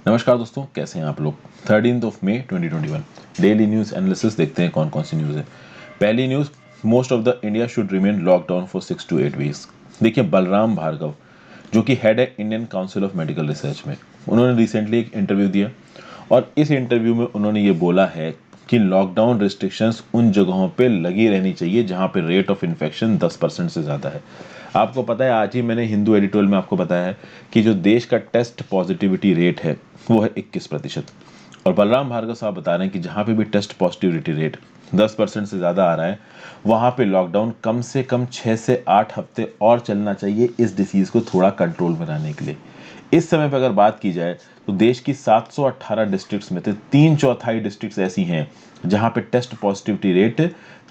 नमस्कार दोस्तों, कैसे हैं आप लोग। 13 मई 2021 डेली न्यूज़ एनालिसिस देखते हैं कौन कौन सी न्यूज़ है। पहली news, most of the India should remain lockdown for 6 to 8 weeks. देखिए, बलराम भार्गव जो कि हेड है Indian council of medical research में, उन्होंने रिसेंटली एक इंटरव्यू दिया और इस इंटरव्यू में उन्होंने ये बोला है कि लॉकडाउन रिस्ट्रिक्शंस उन जगहों पे लगी रहनी चाहिए जहां पे रेट ऑफ इन्फेक्शन 10% से ज़्यादा है। आपको पता है, आज ही मैंने हिंदू एडिटोरियल में आपको बताया है कि जो देश का टेस्ट पॉजिटिविटी रेट है वो है 21%। और बलराम भार्गव साहब बता रहे हैं कि जहाँ पे भी टेस्ट पॉजिटिविटी रेट 10% से ज़्यादा आ रहा है वहाँ पे लॉकडाउन कम से कम 6 से 8 हफ्ते और चलना चाहिए इस डिसीज़ को थोड़ा कंट्रोल में लाने के लिए। इस समय पर अगर बात की जाए तो देश की 718 डिस्ट्रिक्ट्स में से 3/4 डिस्ट्रिक्ट्स ऐसी हैं जहां पे टेस्ट पॉजिटिविटी रेट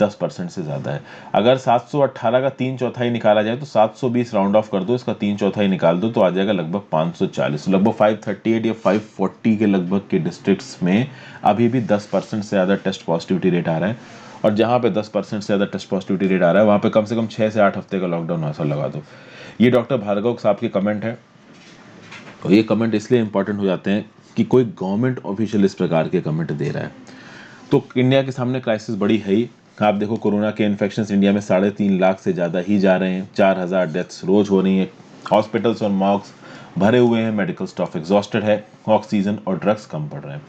10% से ज़्यादा है। अगर 718 का 3/4 निकाला जाए तो 720 राउंड ऑफ कर दो, इसका 3/4 निकाल दो तो आ जाएगा लगभग 540, लगभग 538 या 540 के लगभग के डिस्ट्रिक्ट्स में अभी भी 10% से ज़्यादा टेस्ट पॉजिटिविटी रेट आ रहा है। और जहाँ पे 10% से ज़्यादा टेस्ट पॉजिटिविटी रेट आ रहा है वहाँ पे कम से कम 6 से 8 हफ्ते का लॉकडाउन असर लगा दो। ये डॉक्टर भार्गव साहब के कमेंट है। और ये कमेंट इसलिए इंपॉर्टेंट हो जाते हैं कि कोई गवर्नमेंट ऑफिशियल इस प्रकार के कमेंट दे रहा है तो इंडिया के सामने क्राइसिस बड़ी है ही। आप देखो, कोरोना के इन्फेक्शंस इंडिया में 3.5 लाख से ज़्यादा ही जा रहे हैं, 4,000 डेथ्स रोज हो रही हैं, हॉस्पिटल्स और मॉर्ग्स भरे हुए हैं, मेडिकल स्टाफ एग्जॉस्टेड है, ऑक्सीजन और ड्रग्स कम पड़ रहे हैं।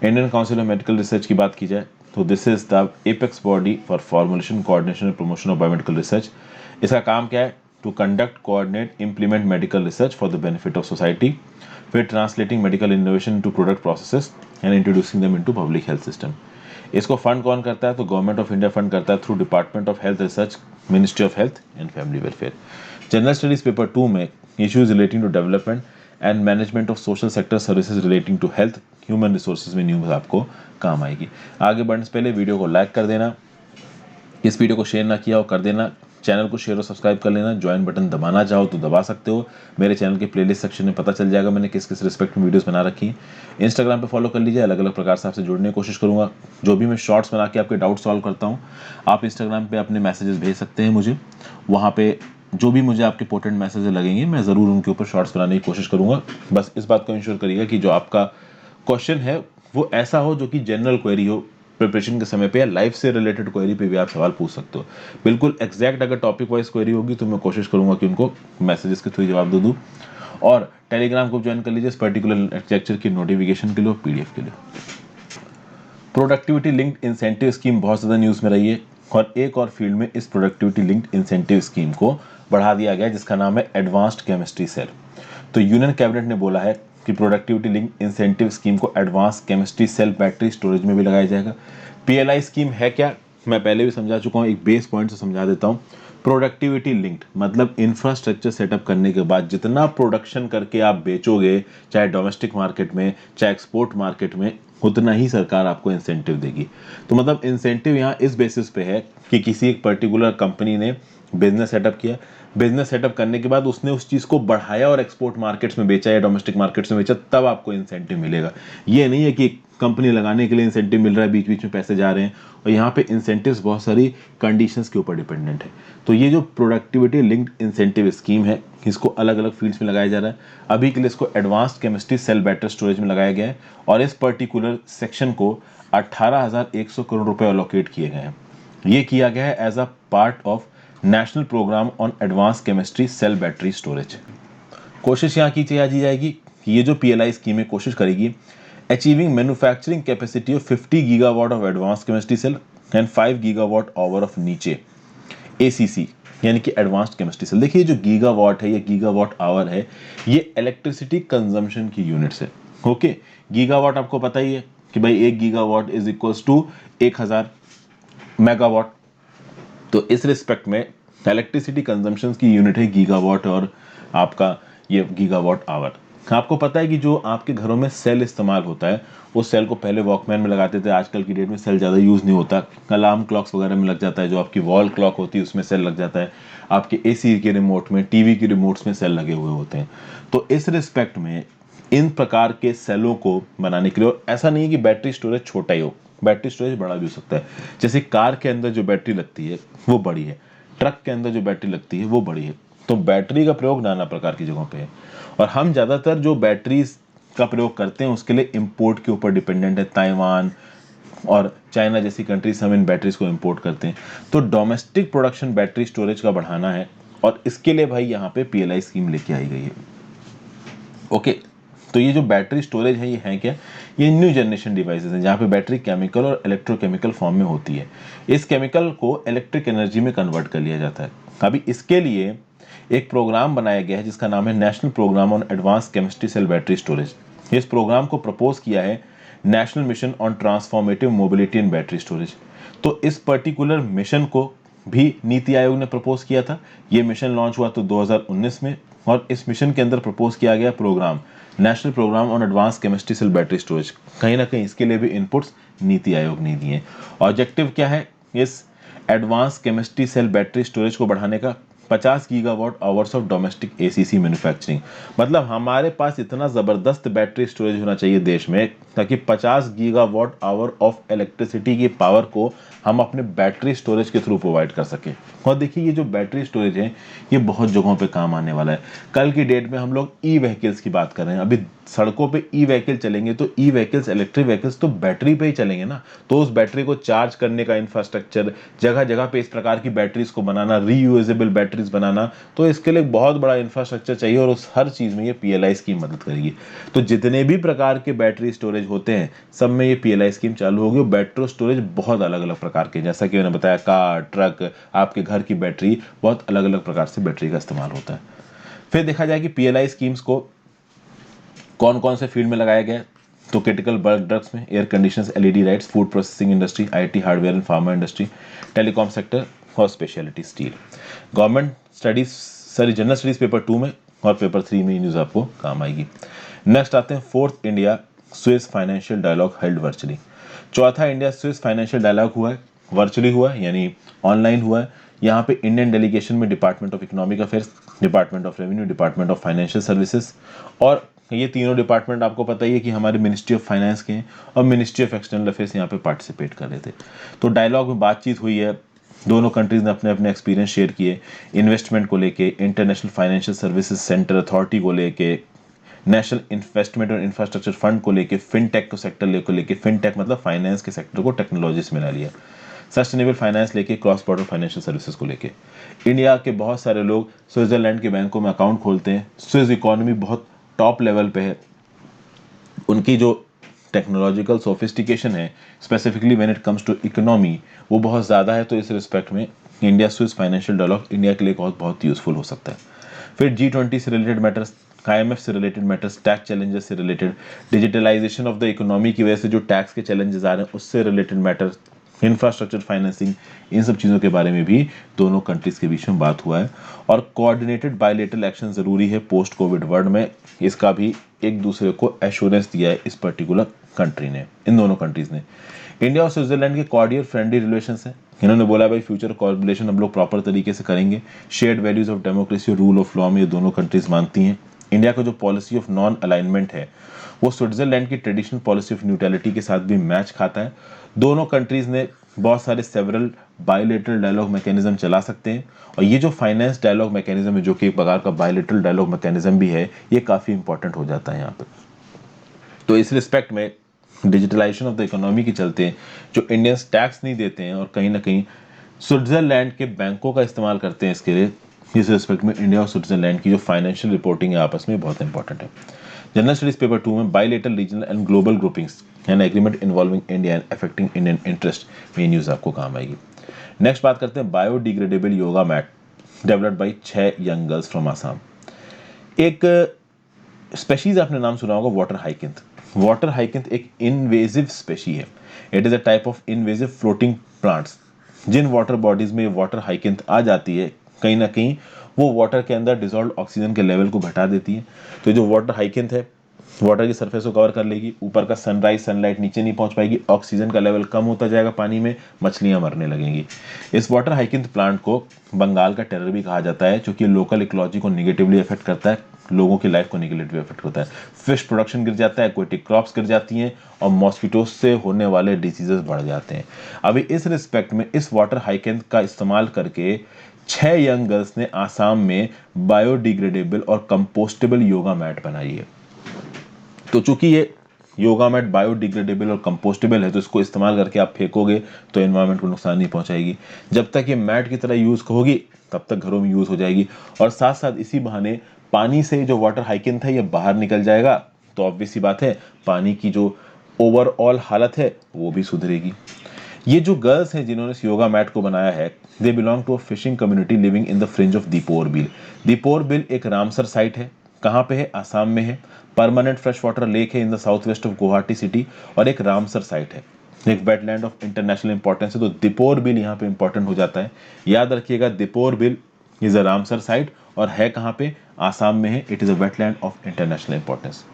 Indian council of medical research की बात की जाए तो this is the apex body for formulation coordination and promotion of biomedical research. इसका काम क्या है? To conduct, coordinate, implement medical research for the benefit of society, फिर translating medical innovation to product processes and introducing them into public health system. इसको fund कौन करता है? तो गवर्नमेंट ऑफ इंडिया फंड करता है through department of health research, ministry of health and family welfare. General studies paper 2 में issues relating to development and management of social sector services relating to health human resources में news आपको काम आएगी। आगे बढ़ने से पहले वीडियो को लाइक कर देना, इस वीडियो को शेयर ना किया हो कर देना, चैनल को शेयर और सब्सक्राइब कर लेना, ज्वाइन बटन दबाना चाहो तो दबा सकते हो। मेरे चैनल के प्लेलिस्ट सेक्शन में पता चल जाएगा मैंने किस किस रिस्पेक्ट में वीडियोस बना रखी हैं। इंस्टाग्राम पे फॉलो कर लीजिए, अलग अलग प्रकार से आपसे जुड़ने की कोशिश करूंगा। जो भी मैं शॉर्ट्स बना के आपके डाउट सॉल्व करता हूँ, आप इंस्टाग्राम पे अपने मैसेजेस भेज सकते हैं मुझे। वहाँ पे जो भी मुझे आपके इंपॉर्टेंट मैसेज लगेंगे मैं ज़रूर उनके ऊपर शॉर्ट्स बनाने की कोशिश करूंगा। बस इस बात को इंश्योर करिएगा कि जो आपका क्वेश्चन है वो ऐसा हो जो कि जनरल क्वेरी हो, प्रिपरेशन के समय पे या लाइफ से रिलेटेड क्वेरी पे भी आप सवाल पूछ सकते हो। बिल्कुल एग्जैक्ट अगर टॉपिक वाइज क्वेरी होगी तो मैं कोशिश करूंगा कि उनको मैसेजेस के थ्रू जवाब दे दूँ। और टेलीग्राम को ज्वाइन कर लीजिए इस पर्टिकुलर लेक्चर की नोटिफिकेशन के लिए, पीडीएफ के लिए। प्रोडक्टिविटी लिंक्ड इंसेंटिव स्कीम बहुत ज़्यादा न्यूज़ में रही है और एक और फील्ड में इस प्रोडक्टिविटी लिंक्ड इंसेंटिव स्कीम को बढ़ा दिया गया जिसका नाम है एडवांस्ड केमिस्ट्री सेल। तो यूनियन कैबिनेट ने बोला है कि प्रोडक्टिविटी लिंक्ड इंसेंटिव स्कीम को advance chemistry cell battery storage में भी लगाया जाएगा। पीएलआई स्कीम है क्या? मैं पहले भी समझा चुका हूँ, एक बेस पॉइंट से समझा देता हूँ। प्रोडक्टिविटी लिंक्ड मतलब इंफ्रास्ट्रक्चर सेटअप करने के बाद जितना प्रोडक्शन करके आप बेचोगे, चाहे डोमेस्टिक मार्केट में चाहे एक्सपोर्ट मार्केट में, उतना ही सरकार आपको इंसेंटिव देगी। तो मतलब इंसेंटिव यहाँ इस बेसिस पे है कि किसी एक पर्टिकुलर कंपनी ने बिजनेस सेटअप किया, बिजनेस सेटअप करने के बाद उसने उस चीज़ को बढ़ाया और एक्सपोर्ट मार्केट्स में बेचा या डोमेस्टिक मार्केट्स में बेचा, तब आपको इंसेंटिव मिलेगा। ये नहीं है कि कंपनी लगाने के लिए इंसेंटिव मिल रहा है, बीच बीच में पैसे जा रहे हैं। और यहाँ पे इंसेंटिव्स बहुत सारी कंडीशंस के ऊपर डिपेंडेंट है। तो ये जो प्रोडक्टिविटी लिंक्ड इंसेंटिव स्कीम है इसको अलग अलग फील्ड्स में लगाया जा रहा है। अभी के लिए इसको advanced chemistry cell battery storage में लगाया गया है और इस पर्टिकुलर सेक्शन को 18,100 करोड़ रुपए अलोकेट किए गए हैं। ये किया गया है as a part of national programme on advance chemistry cell battery storage. कोशिश यहाँ की जाएगी कि ये जो पीएलआई स्कीम है कोशिश करेगी achieving manufacturing capacity of 50 gigawatt of advance chemistry cell and 5 gigawatt hour of नीचे एसीसी यानी कि एडवांस्ड केमिस्ट्री सेल। देखिए, जो गीगावाट है या गीगावाट आवर है ये इलेक्ट्रिसिटी कंजम्पशन की यूनिट्स है। ओके, गीगावाट आपको पता ही है कि भाई 1 gigawatt is equals to 1000 megawatt. तो इस रिस्पेक्ट में इलेक्ट्रिसिटी कंजम्पशन की यूनिट है गीगावाट और आपका ये गीगावाट आवर। आपको पता है कि जो आपके घरों में सेल इस्तेमाल होता है उस सेल को पहले वॉकमैन में लगाते थे, आजकल की डेट में सेल ज़्यादा यूज़ नहीं होता, अलार्म क्लॉक्स वगैरह में लग जाता है, जो आपकी वॉल क्लॉक होती है उसमें सेल लग जाता है, आपके एसी के रिमोट में, टीवी के रिमोट्स में सेल लगे हुए होते हैं। तो इस रिस्पेक्ट में इन प्रकार के सेलों को बनाने के लिए, और ऐसा नहीं है कि बैटरी स्टोरेज छोटा ही हो, बैटरी स्टोरेज बड़ा भी हो सकता है। जैसे कार के अंदर जो बैटरी लगती है वो बड़ी है, ट्रक के अंदर जो बैटरी लगती है वो बड़ी है। तो बैटरी का प्रयोग नाना प्रकार की जगहों पे है और हम ज़्यादातर जो बैटरीज का प्रयोग करते हैं उसके लिए इंपोर्ट के ऊपर डिपेंडेंट है। ताइवान और चाइना जैसी कंट्रीज हम इन बैटरीज को इंपोर्ट करते हैं। तो डोमेस्टिक प्रोडक्शन बैटरी स्टोरेज का बढ़ाना है और इसके लिए भाई यहाँ पे पीएलआई स्कीम लेके आई गई है। ओके, तो ये जो बैटरी स्टोरेज है ये है क्या? ये न्यू जनरेशन डिवाइसेस हैं जहाँ पे बैटरी केमिकल और इलेक्ट्रोकेमिकल फॉर्म में होती है। इस केमिकल को इलेक्ट्रिक एनर्जी में कन्वर्ट कर लिया जाता है। अभी इसके लिए एक प्रोग्राम बनाया गया है जिसका नाम है national programme on advance chemistry cell battery storage. इस प्रोग्राम को प्रपोज किया है national mission on transformative mobility and battery storage. तो इस पर्टिकुलर मिशन को भी नीति आयोग ने प्रपोज किया था। ये मिशन लॉन्च हुआ तो 2019 में और इस मिशन के अंदर प्रपोज किया गया program national programme on advance chemistry cell battery storage. कहीं ना कहीं इसके लिए भी इनपुट्स नीति आयोग ने दिए। ऑब्जेक्टिव क्या है इस advance chemistry cell battery storage को बढ़ाने का? 50 gigawatt hours of domestic ACC manufacturing. मतलब हमारे पास इतना जबरदस्त बैटरी स्टोरेज होना चाहिए देश में ताकि 50 गीगावाट आवर ऑफ इलेक्ट्रिसिटी की पावर को हम अपने बैटरी स्टोरेज के थ्रू प्रोवाइड कर सके। और देखिए ये जो बैटरी स्टोरेज है ये बहुत जगहों पे काम आने वाला है। कल की डेट में हम लोग ई व्हीकल्स की बात कर रहे हैं। अभी सड़कों पे ई व्हीकल चलेंगे तो ई व्हीकल्स इलेक्ट्रिक व्हीकल्स तो बैटरी पे ही चलेंगे ना। तो उस बैटरी को चार्ज करने का इंफ्रास्ट्रक्चर, जगह जगह पे इस प्रकार की बैटरीज को बनाना, रीयूजेबल बैटरीज बनाना, तो इसके लिए बहुत बड़ा इंफ्रास्ट्रक्चर चाहिए और उस हर चीज में ये पीएलआई स्कीम मदद करेगी। तो जितने भी प्रकार के बैटरी स्टोरेज होते हैं सब में ये पीएलआई स्कीम चालू होगी। बैटरी स्टोरेज बहुत अलग अलग प्रकार के, जैसा कि मैंने बताया कार, ट्रक, आपके घर की बैटरी, बहुत अलग अलग प्रकार से बैटरी का इस्तेमाल होता है। फिर देखा जाए कि पीएलआई स्कीम्स को कौन कौन से फील्ड में लगाया गया है। तो क्रिटिकल बल्क ड्रग्स में, air conditioners, LED lights, food processing industry, IT hardware and pharma industry, telecom sector और speciality steel. Government studies sorry general studies paper 2 में और पेपर 3 में ये न्यूज़ आपको काम आएगी। नेक्स्ट आते हैं fourth India Swiss financial dialogue held virtually. चौथा इंडिया स्विस फाइनेंशियल डायलॉग हुआ है, वर्चुअली हुआ है यानी ऑनलाइन हुआ है। यहाँ पे इंडियन डेलीगेशन में department of economic affairs, department of revenue, department of financial services और ये तीनों डिपार्टमेंट आपको पता ही है कि हमारे मिनिस्ट्री ऑफ फाइनेंस के हैं और मिनिस्ट्री ऑफ एक्सटर्नल अफेयर्स यहाँ पे पार्टिसिपेट कर रहे थे। तो डायलॉग में बातचीत हुई है, दोनों कंट्रीज ने अपने अपने एक्सपीरियंस शेयर किए इन्वेस्टमेंट को लेके, international financial services centre authority को लेके, नेशनल इन्वेस्टमेंट और इंफ्रास्ट्रक्चर फंड को लेके, फिनटेक को सेक्टर को लेके, फिनटेक मतलब फाइनेंस के सेक्टर को टेक्नोलॉजी से मिला लिया, सस्टेनेबल फाइनेंस लेके, क्रॉस बॉर्डर फाइनेंशियल सर्विसेज को लेके। इंडिया के बहुत सारे लोग स्विट्जरलैंड के बैंकों में अकाउंट खोलते हैं। स्विस इकोनॉमी बहुत टॉप लेवल पे है, उनकी जो टेक्नोलॉजिकल सोफिस्टिकेशन है specifically when it comes to economy वो बहुत ज़्यादा है। तो इस रिस्पेक्ट में India Swiss financial dialogue India के लिए बहुत यूजफुल हो सकता है। फिर G20 से रिलेटेड मैटर्स, IMF से रिलेटेड मैटर्स, टैक्स चैलेंजेस से related, digitalization of the economy की वजह से जो टैक्स के चैलेंजेस आ रहे हैं उससे रिलेटेड मैटर्स, इंफ्रास्ट्रक्चर फाइनेंसिंग, इन सब चीज़ों के बारे में भी दोनों कंट्रीज के बीच में बात हुआ है। और कोऑर्डिनेटेड बायलैटरल एक्शन ज़रूरी है पोस्ट कोविड वर्ल्ड में, इसका भी एक दूसरे को एश्योरेंस दिया है इस पर्टिकुलर कंट्री ने, इन दोनों कंट्रीज ने। इंडिया और स्विट्जरलैंड के कॉर्डियल फ्रेंडली रिलेशंस हैं। इन्होंने बोला भाई फ्यूचर कोलैबोरेशन हम लोग प्रॉपर तरीके से करेंगे। शेयर्ड वैल्यूज ऑफ डेमोक्रेसी और रूल ऑफ लॉ में ये दोनों कंट्रीज मानती हैं। इंडिया का जो पॉलिसी ऑफ नॉन अलाइनमेंट है वो स्विट्जरलैंड की ट्रेडिशनल पॉलिसी ऑफ न्यूट्रलिटी के साथ भी मैच खाता है। दोनों कंट्रीज ने बहुत सारे सेवरल बायलैटरल डायलॉग मैकेनिज्म चला सकते हैं और ये जो फाइनेंस डायलॉग मैकेनिज्म है जो कि एक प्रकार का बायलैटरल डायलॉग मैकेनिज्म भी है, ये काफ़ी इंपॉर्टेंट हो जाता है यहाँ पर। तो इस रिस्पेक्ट में डिजिटलाइजेशन ऑफ द इकोनॉमी के चलते जो इंडियंस टैक्स नहीं देते हैं और कहीं ना कहीं स्विट्जरलैंड के बैंकों का इस्तेमाल करते हैं इसके लिए, इस रिस्पेक्ट में इंडिया और स्विट्जरलैंड की जो फाइनेंशियल रिपोर्टिंग है आपस में बहुत इंपॉर्टेंट है। जनरल स्टडीज पेपर 2 में bilateral regional and global groupings and agreement involving India and affecting Indian interest में न्यूज़ आपको काम आएगी। नेक्स्ट बात करते हैं biodegradable yoga mat developed by 6 young girls from Assam. एक स्पेशीज आपने नाम सुना होगा वाटर हाइकिंथ। वाटर हाइकिंथ एक इनवेजिव स्पेशी है। It is a type of invasive floating plants. जिन वाटर बॉडीज में वाटर हाइकिंथ आ जाती है कहीं ना कहीं वो वाटर के अंदर डिजॉल्व ऑक्सीजन के लेवल को घटा देती है। तो जो वाटर हाइकिंथ है वाटर की सरफेस को कवर कर लेगी, ऊपर का सनराइज सनलाइट नीचे नहीं पहुंच पाएगी, ऑक्सीजन का लेवल कम होता जाएगा पानी में, मछलियां मरने लगेंगी। इस वाटर हाइकिंथ प्लांट को बंगाल का टेरर भी कहा जाता है क्योंकि लोकल इकोलॉजी को निगेटिवली अफेक्ट करता है, लोगों की लाइफ को निगेटिवली अफेक्ट करता है। फिश प्रोडक्शन गिर जाता है, एक्वेटिक क्रॉप्स गिर जाती हैं और मॉस्किटोज से होने वाले डिसीजेस बढ़ जाते हैं। अभी इस रिस्पेक्ट में इस वाटर हाइकिंथ का इस्तेमाल करके 6 यंग गर्ल्स ने आसाम में बायोडिग्रेडेबल और कंपोस्टेबल योगा मैट बनाई है। तो चूंकि ये योगा मैट बायोडिग्रेडेबल और कंपोस्टेबल है, तो इसको इस्तेमाल करके आप फेंकोगे तो एनवायरनमेंट को नुकसान नहीं पहुंचाएगी। जब तक ये मैट की तरह यूज होगी तब तक घरों में यूज हो जाएगी, और साथ साथ इसी बहाने पानी से जो वाटर हाइकिंग था ये बाहर निकल जाएगा, तो ऑब्वियस सी बात है पानी की जो ओवरऑल हालत है वो भी सुधरेगी। ये जो गर्ल्स हैं जिन्होंने इस योगा मैट को बनाया है, they belong to a fishing community living in the fringe of Deepor Beel. Deepor Beel एक रामसर साइट है। कहाँ पे है? आसाम में है। परमानेंट फ्रेश वाटर लेक है in the south west of Guwahati city, और एक रामसर साइट है, एक वेटलैंड ऑफ इंटरनेशनल इंपॉर्टेंस है। तो दीपोर बिल यहाँ पे इंपॉर्टेंट हो जाता है। याद रखिएगा, Deepor bill is a Ramsar site, और है कहाँ पे? आसाम में है। It is a wetland of international importance.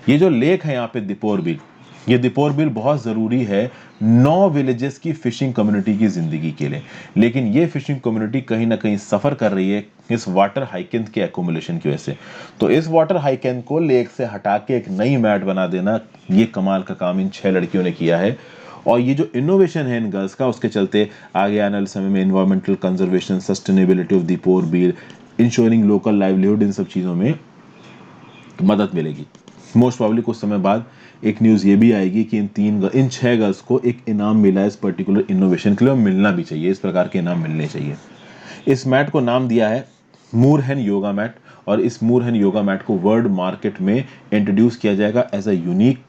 ये जो लेक है यहाँ पे दीपोर बिल, ये दीपोर बिल बहुत ज़रूरी है 9 विलेजेस की फिशिंग कम्युनिटी की ज़िंदगी के लिए। लेकिन ये फिशिंग कम्युनिटी कहीं ना कहीं सफ़र कर रही है इस वाटर हाइकिंग के एकोमुलेशन की वजह से। तो इस वाटर हाइकिंग को लेक से हटा के एक नई मैट बना देना, ये कमाल का काम इन 6 लड़कियों ने किया है। और ये जो इनोवेशन है इन गर्ल्स का, उसके चलते आगे आने वाले समय में environmental conservation, sustainability of Deepor Beel, ensuring local livelihood, इन सब चीज़ों में मदद मिलेगी। मोस्ट प्रॉब्ली कुछ समय बाद एक न्यूज़ ये भी आएगी कि इन 6 गर्ल्स को एक इनाम मिला है इस पर्टिकुलर इनोवेशन के लिए, और मिलना भी चाहिए, इस प्रकार के इनाम मिलने चाहिए। इस मैट को नाम दिया है मूरहन योगा मैट, और इस मूरहन योगा मैट को वर्ल्ड मार्केट में इंट्रोड्यूस किया जाएगा as a unique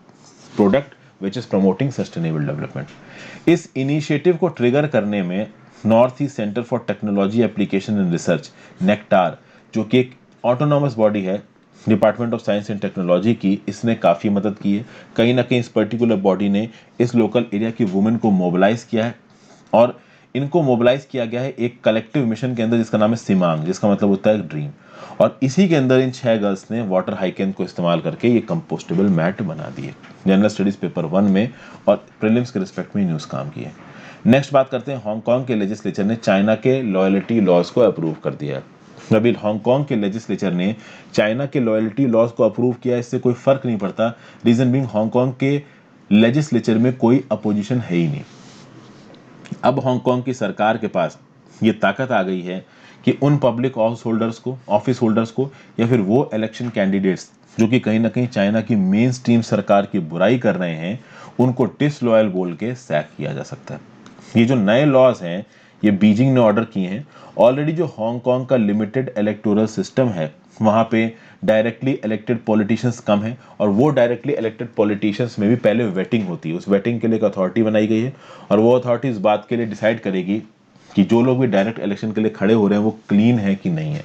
product which is promoting sustainable development. इस इनिशिएटिव को ट्रिगर करने में North East Centre for Technology Application and Research, NECTAR, जो कि एक ऑटोनॉमस बॉडी है department of science and technology की, इसने काफ़ी मदद की है। कहीं ना कहीं इस पर्टिकुलर बॉडी ने इस लोकल एरिया की वुमेन को मोबिलाइज किया है, और इनको मोबिलाइज किया गया है एक कलेक्टिव मिशन के अंदर जिसका नाम है सिमांग, जिसका मतलब होता है ड्रीम। और इसी के अंदर इन 6 गर्ल्स ने वाटर हाइकिंग को इस्तेमाल करके ये कंपोस्टेबल मैट बना दिए। जनरल स्टडीज पेपर 1 में और प्रीलिम्स के रिस्पेक्ट में न्यूज़ काम किए। नेक्स्ट बात करते हैं, हांगकांग के लेजिस्लेचर ने चाइना के लॉयल्टी लॉज को अप्रूव कर दिया है। अभी हांगकांग के लेजिस्लेचर ने चाइना के लॉयल्टी लॉज को अप्रूव किया, इससे कोई फर्क नहीं पड़ता। रीजन बीइंग हांगकांग के लेजिस्लेचर में कोई अपोजिशन है ही नहीं। अब हांगकांग की सरकार के पास ये ताकत आ गई है कि उन पब्लिक ऑफिस होल्डर्स को या फिर वो इलेक्शन कैंडिडेट्स जो कि कहीं ना कहीं चाइना की मेन स्ट्रीम सरकार की बुराई कर रहे हैं, उनको डिसलॉयल बोल के सैक किया जा सकता है। ये जो नए लॉज हैं ये बीजिंग ने ऑर्डर किए हैं। ऑलरेडी जो हांगकांग का लिमिटेड इलेक्टोरल सिस्टम है, वहां पे डायरेक्टली इलेक्टेड पॉलिटिशियंस कम है, और वो डायरेक्टली इलेक्टेड पॉलिटिशियंस में भी पहले वेटिंग होती है। उस वेटिंग के लिए एक अथॉरिटी बनाई गई है, और वो अथॉरिटी इस बात के लिए डिसाइड करेगी कि जो लोग भी डायरेक्ट इलेक्शन के लिए खड़े हो रहे हैं वो क्लीन है कि नहीं है।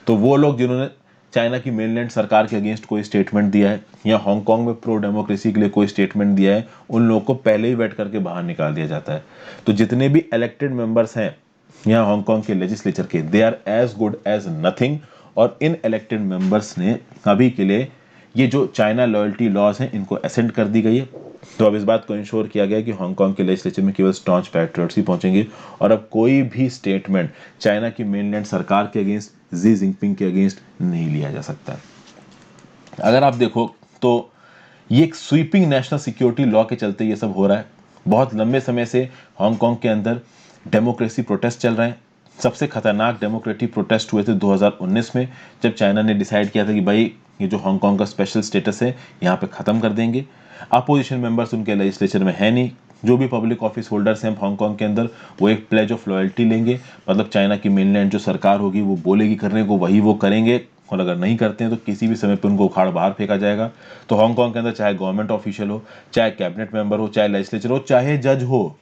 तो वो लोग जिन्होंने चाइना की मेनलैंड सरकार के अगेंस्ट कोई स्टेटमेंट दिया है या हांगकांग में प्रो डेमोक्रेसी के लिए कोई स्टेटमेंट दिया है, उन लोगों को पहले ही वेट करके बाहर निकाल दिया जाता है। तो जितने भी इलेक्टेड मेंबर्स हैं यहाँ हांगकांग के लेजिस्लेचर के, they are as good as nothing. और इन इलेक्टेड मेंबर्स ने अभी के लिए ये जो चाइना लॉयल्टी लॉज हैं इनको असेंट कर दी गई है। तो अब इस बात को इंश्योर किया गया कि हांगकांग के लेजिस्लेचर में केवल स्टॉन्च पैट्रियट्स ही पहुंचेंगे, और अब कोई भी स्टेटमेंट चाइना की मेनलैंड सरकार के अगेंस्ट, जी जिनपिंग के अगेंस्ट नहीं लिया जा सकता। अगर आप देखो तो ये एक स्वीपिंग नेशनल सिक्योरिटी लॉ के चलते ये सब हो रहा है। बहुत लंबे समय से हांगकांग के अंदर डेमोक्रेसी प्रोटेस्ट चल रहे हैं। सबसे खतरनाक डेमोक्रेटिक प्रोटेस्ट हुए थे 2019 में, जब चाइना ने डिसाइड किया था कि भाई ये जो हांगकांग का स्पेशल स्टेटस है यहाँ पे ख़त्म कर देंगे। अपोजिशन मेंबर्स उनके लेजिस्लेचर में है नहीं। जो भी पब्लिक ऑफिस होल्डर्स हैं हांगकांग के अंदर, वो एक प्लेज ऑफ लॉयल्टी लेंगे, मतलब चाइना की मेनलैंड जो सरकार होगी वो बोलेगी करने को वही वो करेंगे, और अगर नहीं करते हैं तो किसी भी समय पे उनको उखाड़ बाहर फेंका जाएगा। तो हांगकांग के अंदर चाहे गवर्नमेंट ऑफिशियल हो, चाहे कैबिनेट मेंबर हो, चाहे लेजिस्लेचर हो, चाहे जज हो,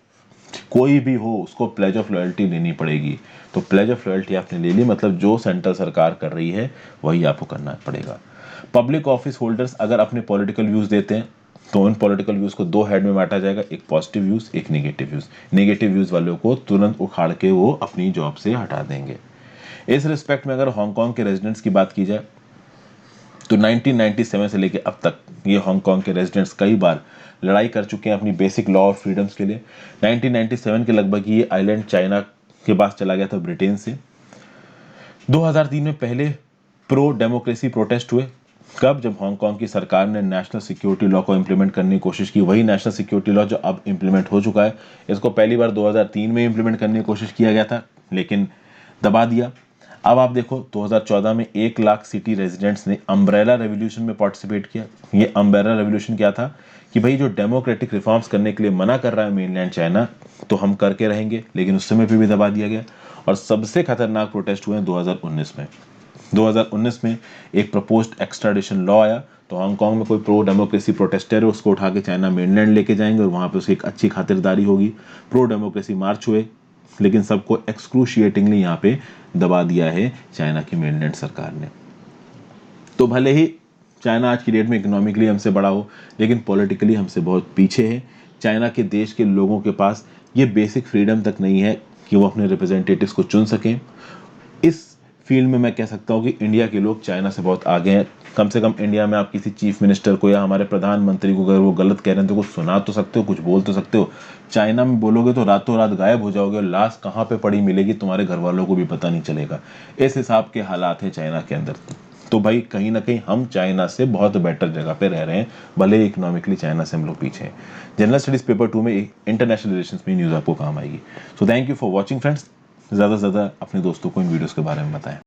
कोई भी हो, उसको प्लेज ऑफ लॉयल्टी लेनी पड़ेगी। तो प्लेज ऑफ लॉयल्टी आपने ले ली, मतलब जो सेंट्रल सरकार कर रही है वही आपको करना पड़ेगा। पब्लिक ऑफिस होल्डर्स अगर अपने पॉलिटिकल व्यूज देते हैं तो उन पॉलिटिकल व्यूज को 2 हेड में बांटा जाएगा, एक पॉजिटिव व्यूज, एक नेगेटिव व्यूज। नेगेटिव व्यूज वालों को तुरंत उखाड़ के वो अपनी जॉब से हटा देंगे। इस रिस्पेक्ट में अगर हांगकांग के रेजिडेंट्स की बात की जाए तो 1997 से लेकर अब तक ये हांगकांग के रेजिडेंट्स कई बार लड़ाई कर चुके हैं अपनी बेसिक लॉ और फ्रीडम्स के लिए। 1997 के लगभग ये आइलैंड चाइना के पास चला गया था ब्रिटेन से। 2003 में पहले प्रो डेमोक्रेसी प्रोटेस्ट हुए। कब? जब हांगकांग की सरकार ने नेशनल सिक्योरिटी लॉ को इंप्लीमेंट करने की कोशिश की, वही नेशनल सिक्योरिटी लॉ जो अब इंप्लीमेंट हो चुका है। इसको पहली बार 2003 में इंप्लीमेंट करने की कोशिश किया गया था, लेकिन दबा दिया। अब आप देखो 2014 में 1 लाख सिटी रेजिडेंट्स ने अम्ब्रेला रेवोल्यूशन में पार्टिसिपेट किया। ये अम्ब्रेला रेवोल्यूशन क्या था कि भाई जो डेमोक्रेटिक रिफॉर्म्स करने के लिए मना कर रहा है मेनलैंड चाइना, तो हम करके रहेंगे, लेकिन उस समय पे भी दबा दिया गया। और सबसे खतरनाक प्रोटेस्ट हुए 2019 में। 2019 में एक प्रपोज्ड एक्स्ट्राडिशन लॉ आया, तो हांगकांग में कोई प्रो डेमोक्रेसी प्रोटेस्टर है उसको उठा के चाइना मेनलैंड लेके जाएंगे और वहां पे उसकी एक अच्छी खातिरदारी होगी। प्रो डेमोक्रेसी मार्च हुए, लेकिन सबको एक्सक्रूशिएटिंगली यहाँ पे दबा दिया है चाइना की मेनलैंड सरकार ने। तो भले ही चाइना आज की डेट में इकोनॉमिकली हमसे बड़ा हो, लेकिन पॉलिटिकली हमसे बहुत पीछे है। चाइना के देश के लोगों के पास ये बेसिक फ्रीडम तक नहीं है कि वो अपने रिप्रेजेंटेटिव्स को चुन सकें। इस फील्ड में मैं कह सकता हूँ कि इंडिया के लोग चाइना से बहुत आगे हैं। कम से कम इंडिया में आप किसी चीफ मिनिस्टर को या हमारे प्रधानमंत्री को अगर वो गलत कह रहे हैं तो कुछ सुना तो सकते हो, कुछ बोल तो सकते हो। चाइना में बोलोगे तो रातों रात गायब हो जाओगे और लाश कहाँ पे पड़ी मिलेगी तुम्हारे घर वालों को भी पता नहीं चलेगा। इस हिसाब के हालात हैं चाइना के अंदर। तो भाई कहीं ना कहीं हम चाइना से बहुत बेटर जगह पे रह रहे हैं, भले इकोनॉमिकली चाइना से हम लोग पीछे हैं। जनरल स्टडीज पेपर 2 में इंटरनेशनल रिलेशंस में न्यूज़ आपको काम आएगी। So thank you for watching friends. ज़्यादा से ज़्यादा अपने दोस्तों को इन वीडियोस के बारे में बताएं।